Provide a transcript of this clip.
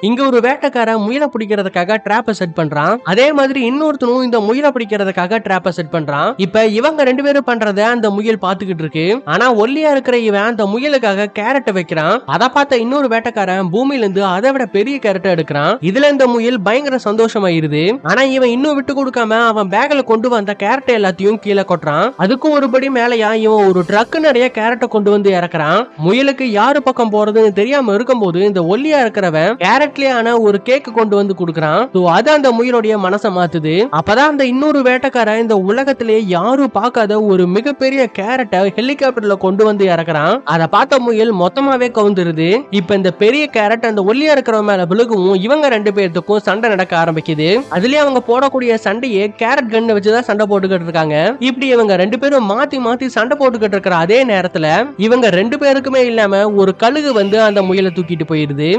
இங்க ஒரு வேட்டைக்காரன் முயலை பிடிக்கிறதுக்காக டிராப்ப செட் பண்றான். அதே மாதிரி இன்னொருத்தனும் இந்த முயலை பிடிக்கிறதுக்காக டிராப்ப செட் பண்றான். இப்ப இவங்க ரெண்டு பேரும் பண்றத அந்த முயல் பாத்துக்கிட்டு இருக்கு. ஆனா ஒல்லியா இருக்கிற இவன் அந்த முயலுக்காக கேரட் வைக்கிறான். அதை பார்த்த இன்னொரு வேட்டைக்காரன் பூமியில இருந்து அதை விட பெரிய கேரட்டை எடுக்கிறான். இதுல இந்த முயல் பயங்கர சந்தோஷமாயிருது. ஆனா இவன் இன்னும் விட்டு கொடுக்காம அவன் பேக்ல கொண்டு வந்த கேரட் எல்லாத்தையும் கீழே கொட்டுறான். அதுக்கும் ஒருபடி மேலையா இவன் ஒரு ட்ரக் நிறைய கேரட்டை கொண்டு வந்து இறக்குறான். முயலுக்கு யாரு பக்கம் போறதுன்னு தெரியாம இருக்கும்போது இந்த ஒல்லியா இருக்கிறவன் கேரட்லயான ஒரு கேக் கொண்டு வந்து கொடுக்கறான். அது அந்த முயலுடைய மனசை மாத்துது. அப்பதான் அந்த இன்னொரு வேட்டைக்காரன் இந்த உலகத்திலே யாரும் பார்க்காத ஒரு மிகப்பெரிய கேரட்டை ஹெலிகாப்டர்ல கொண்டு வந்து இறக்குறான். அதை பார்த்த முயல் மொத்தமாவே கவுந்துருது. இப்ப இந்த பெரிய கேரட் அந்த ஒல்லியா இருக்கிறவன் மேல விழுகவும் இவங்க ரெண்டு பேர்த்துக்கும் சண்டை நடக்க ஆரம்பிக்குது. அதுலயே அவங்க போடக்கூடிய சண்டையே கேரட் கன் வச்சுதான் சண்டை போட்டுக்கிட்டு இருக்காங்க. இப்படி இவங்க ரெண்டு பேரும் மாத்தி மாத்தி சண்டை போட்டுக்கிட்டு இருக்கிற அதே நேரத்துல இவங்க ரெண்டு பேருக்குமே இல்லாம ஒரு கழுகு வந்து அந்த முயலை தூக்கிட்டு போயிருது.